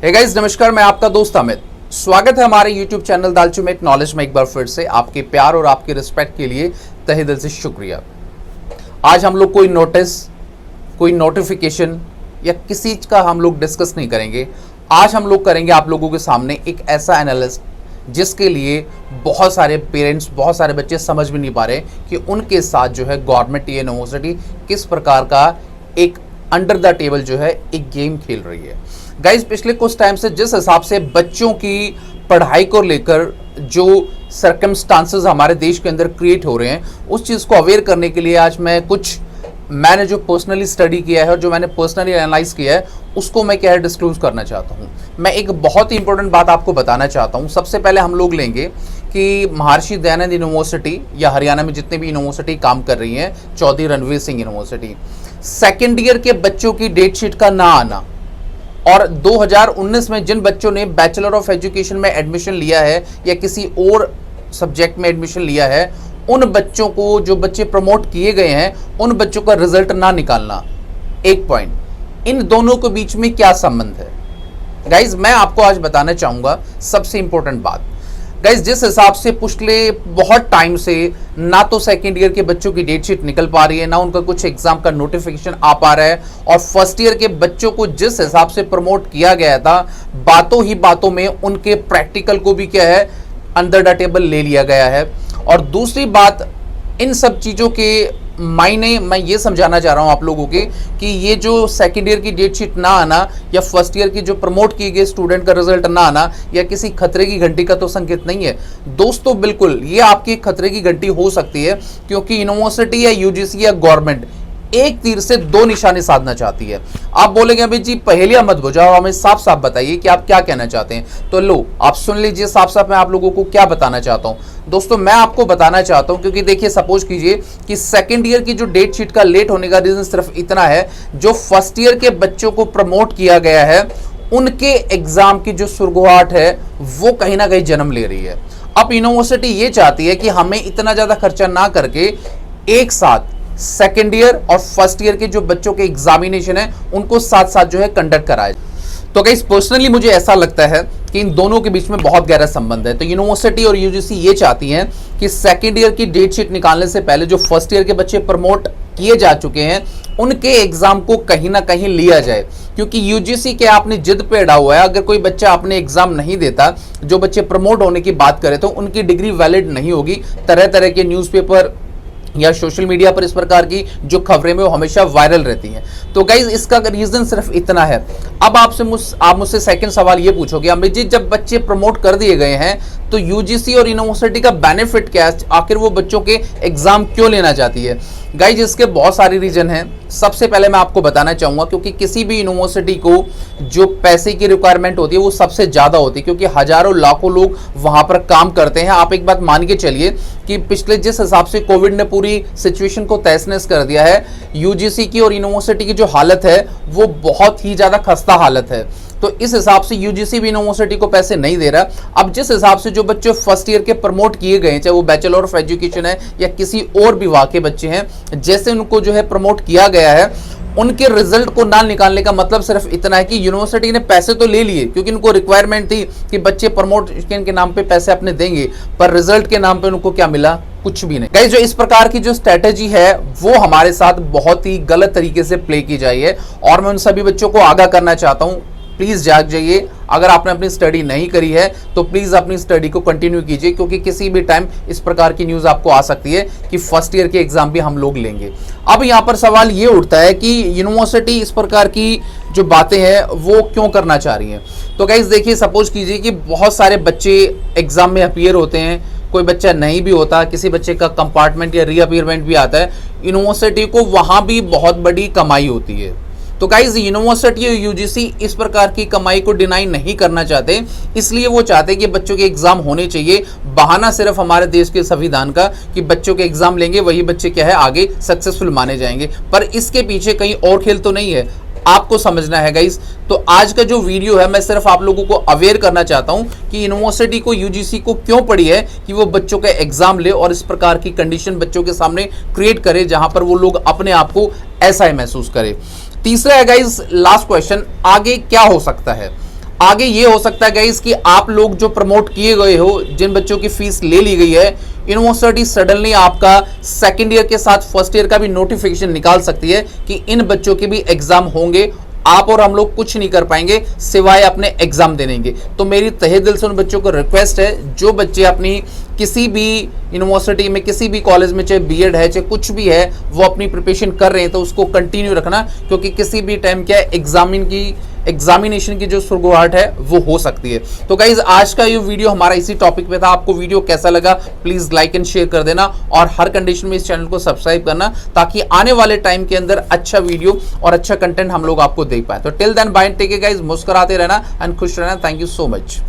Hey guys नमस्कार, मैं आपका दोस्त अमित। स्वागत है हमारे YouTube चैनल दालचू में नॉलेज में। एक बार फिर से आपके प्यार और आपके रिस्पेक्ट के लिए तहे दिल से शुक्रिया। आज हम लोग कोई नोटिस, कोई नोटिफिकेशन या किसी चीज का हम लोग डिस्कस नहीं करेंगे। आज हम लोग करेंगे आप लोगों के सामने एक ऐसा एनालिस्ट जिसके लिए बहुत सारे पेरेंट्स, बहुत सारे बच्चे समझ भी नहीं पा रहे कि उनके साथ जो है गवर्नमेंट यूनिवर्सिटी किस प्रकार का एक अंडर द टेबल जो है एक गेम खेल रही है। गाइज पिछले कुछ टाइम से जिस हिसाब से बच्चों की पढ़ाई को लेकर जो सर्कमस्टांसेस हमारे देश के अंदर क्रिएट हो रहे हैं, उस चीज़ को अवेयर करने के लिए आज मैंने जो पर्सनली स्टडी किया है और जो मैंने पर्सनली एनालाइज किया है उसको मैं क्या है डिस्क्लोज करना चाहता हूँ। मैं एक बहुत ही इंपॉर्टेंट बात आपको बताना चाहता हूँ। सबसे पहले हम लोग लेंगे कि महर्षि दयानंद यूनिवर्सिटी या हरियाणा में जितने भी यूनिवर्सिटी काम कर रही हैं, Chaudhary Ranveer Singh university, second year के बच्चों की डेट शीट का ना आना और 2019 में जिन बच्चों ने बैचलर ऑफ एजुकेशन में एडमिशन लिया है या किसी और सब्जेक्ट में एडमिशन लिया है, उन बच्चों को, जो बच्चे प्रमोट किए गए हैं, उन बच्चों का रिजल्ट ना निकालना। एक पॉइंट, इन दोनों के बीच में क्या संबंध है गाइज, मैं आपको आज बताना चाहूंगा। सबसे इंपॉर्टेंट बात गाइज, जिस हिसाब से पिछले बहुत टाइम से ना तो सेकेंड ईयर के बच्चों की डेट शीट निकल पा रही है, ना उनका कुछ एग्जाम का नोटिफिकेशन आ पा रहा है, और फर्स्ट ईयर के बच्चों को जिस हिसाब से प्रमोट किया गया था, बातों ही बातों में उनके प्रैक्टिकल को भी क्या है अंडर द टेबल ले लिया गया है। और दूसरी बात, इन सब चीज़ों के मायने मैं ये समझाना चाह रहा हूँ आप लोगों के कि ये जो सेकेंड ईयर की डेट शीट ना आना या फर्स्ट ईयर की जो प्रमोट किए गए स्टूडेंट का रिजल्ट ना आना या किसी खतरे की घंटी का तो संकेत नहीं है दोस्तों। बिल्कुल ये आपकी खतरे की घंटी हो सकती है, क्योंकि यूनिवर्सिटी या यूजीसी या गवर्नमेंट एक तीर से दो निशाने साधना चाहती है। आप बोलेंगे अभी जी पहेलियां मत बुझाओ, हमें साफ साफ बताइए कि आप क्या कहना चाहते हैं। तो लो आप सुन लीजिए साफ साफ मैं आप लोगों को क्या बताना चाहता हूं। दोस्तों मैं आपको बताना चाहता हूं, क्योंकि देखिए सपोज कीजिए कि सेकेंड ईयर की जो डेट शीट का लेट होने का रीजन सिर्फ इतना है, जो फर्स्ट ईयर के बच्चों को प्रमोट किया गया है उनके एग्जाम की जो सुरगुहाट है वो कहीं ना कहीं जन्म ले रही है। अब यूनिवर्सिटी ये चाहती है कि हमें इतना ज्यादा खर्चा ना करके एक साथ सेकेंड ईयर और फर्स्ट ईयर के जो बच्चों के एग्जामिनेशन है उनको साथ साथ जो है कंडक्ट कराए। तो गाइस पर्सनली मुझे ऐसा लगता है कि इन दोनों के बीच में बहुत गहरा संबंध है। तो यूनिवर्सिटी और यूजीसी ये चाहती हैं कि सेकेंड ईयर की डेट शीट निकालने से पहले जो फर्स्ट ईयर के बच्चे प्रमोट किए जा चुके हैं उनके एग्जाम को कहीं ना कहीं लिया जाए, क्योंकि यूजीसी के आपने जिद पे अड़ा हुआ है। अगर कोई बच्चा अपने एग्जाम नहीं देता, जो बच्चे प्रमोट होने की बात करे, तो उनकी डिग्री वैलिड नहीं होगी। तरह तरह के न्यूज़पेपर या सोशल मीडिया पर इस प्रकार की जो खबरें में वो हमेशा वायरल रहती हैं। तो गाइज इसका रीजन सिर्फ इतना है। अब आप मुझसे सेकंड सवाल ये पूछोगे, अमित जी जब बच्चे प्रमोट कर दिए गए हैं तो यूजीसी और यूनिवर्सिटी का बेनिफिट क्या है, आखिर वो बच्चों के एग्जाम क्यों लेना चाहती है। गाइज इसके बहुत सारे रीजन हैं। सबसे पहले मैं आपको बताना चाहूंगा, क्योंकि किसी भी यूनिवर्सिटी को जो पैसे की रिक्वायरमेंट होती है वो सबसे ज्यादा होती है, क्योंकि हजारों लाखों लोग वहां पर काम करते हैं। आप एक बात मान के चलिए कि पिछले जिस हिसाब से कोविड ने पूरी सिचुएशन को तहस नहस कर दिया है, यूजीसी की और यूनिवर्सिटी की जो हालत है वो बहुत ही ज्यादा खस्ता हालत है। तो इस हिसाब से यूजीसी भी यूनिवर्सिटी को पैसे नहीं दे रहा। अब जिस हिसाब से जो बच्चे फर्स्ट ईयर के प्रमोट किए गए हैं, चाहे वो बैचलर ऑफ एजुकेशन है या किसी और विभाग के बच्चे हैं, जैसे उनको जो है प्रमोट किया गया है, उनके रिजल्ट को ना निकालने का मतलब सिर्फ इतना है कि यूनिवर्सिटी ने पैसे तो ले लिए, क्योंकि उनको रिक्वायरमेंट थी कि बच्चे प्रमोशन के नाम पे पैसे अपने देंगे, पर रिजल्ट के नाम पे उनको क्या मिला, कुछ भी नहीं। गाइस जो इस प्रकार की जो स्ट्रेटेजी है वो हमारे साथ बहुत ही गलत तरीके से प्ले की जाए है, और मैं उन सभी बच्चों को आगाह करना चाहता हूं, प्लीज जाग जाइए। अगर आपने अपनी स्टडी नहीं करी है तो प्लीज अपनी स्टडी को कंटिन्यू कीजिए, क्योंकि किसी भी टाइम इस प्रकार की न्यूज आपको आ सकती है कि फर्स्ट ईयर के एग्जाम भी हम लोग लेंगे। अब यहाँ पर सवाल ये उठता है कि यूनिवर्सिटी इस प्रकार की जो बातें हैं वो क्यों करना चाह रही हैं। तो गाइस देखिए सपोज कीजिए कि बहुत सारे बच्चे एग्जाम में अपीयर होते हैं, कोई बच्चा नहीं भी होता, किसी बच्चे का कंपार्टमेंट या रीअपीयरमेंट भी आता है, यूनिवर्सिटी को वहां भी बहुत बड़ी कमाई होती है। तो गाइज यूनिवर्सिटी और यूजीसी इस प्रकार की कमाई को डिनाई नहीं करना चाहते, इसलिए वो चाहते हैं कि बच्चों के एग्जाम होने चाहिए। बहाना सिर्फ हमारे देश के संविधान का कि बच्चों के एग्जाम लेंगे वही बच्चे क्या है आगे सक्सेसफुल माने जाएंगे, पर इसके पीछे कहीं और खेल तो नहीं है, आपको समझना है गाइस। तो आज का जो वीडियो है मैं सिर्फ आप लोगों को अवेयर करना चाहता हूं कि यूनिवर्सिटी को, यूजीसी को क्यों पड़ी है कि वो बच्चों का एग्जाम ले और इस प्रकार की कंडीशन बच्चों के सामने क्रिएट करे जहां पर वो लोग अपने आप को ऐसा ही महसूस करे। तीसरा है गाइस लास्ट क्वेश्चन, आगे क्या हो सकता है। आगे ये हो सकता है गाइस कि आप लोग जो प्रमोट किए गए हो, जिन बच्चों की फीस ले ली गई है, यूनिवर्सिटी सडनली आपका सेकेंड ईयर के साथ फर्स्ट ईयर का भी नोटिफिकेशन निकाल सकती है कि इन बच्चों के भी एग्जाम होंगे। आप और हम लोग कुछ नहीं कर पाएंगे सिवाय अपने एग्जाम देने के। तो मेरी तहे दिल से उन बच्चों को रिक्वेस्ट है, जो बच्चे अपनी किसी भी यूनिवर्सिटी में, किसी भी कॉलेज में, चाहे बीएड है चाहे कुछ भी है, वो अपनी प्रिपरेशन कर रहे हैं तो उसको कंटिन्यू रखना, क्योंकि किसी भी टाइम क्या है एग्जामिनेशन की जो शुरुआत है वो हो सकती है। तो गाइज आज का ये वीडियो हमारा इसी टॉपिक पे था। आपको वीडियो कैसा लगा प्लीज लाइक एंड शेयर कर देना, और हर कंडीशन में इस चैनल को सब्सक्राइब करना, ताकि आने वाले टाइम के अंदर अच्छा वीडियो और अच्छा कंटेंट हम लोग आपको दे पाए। तो till then bye, take care guys, मुस्कुराते रहना एंड खुश रहना। Thank you so much.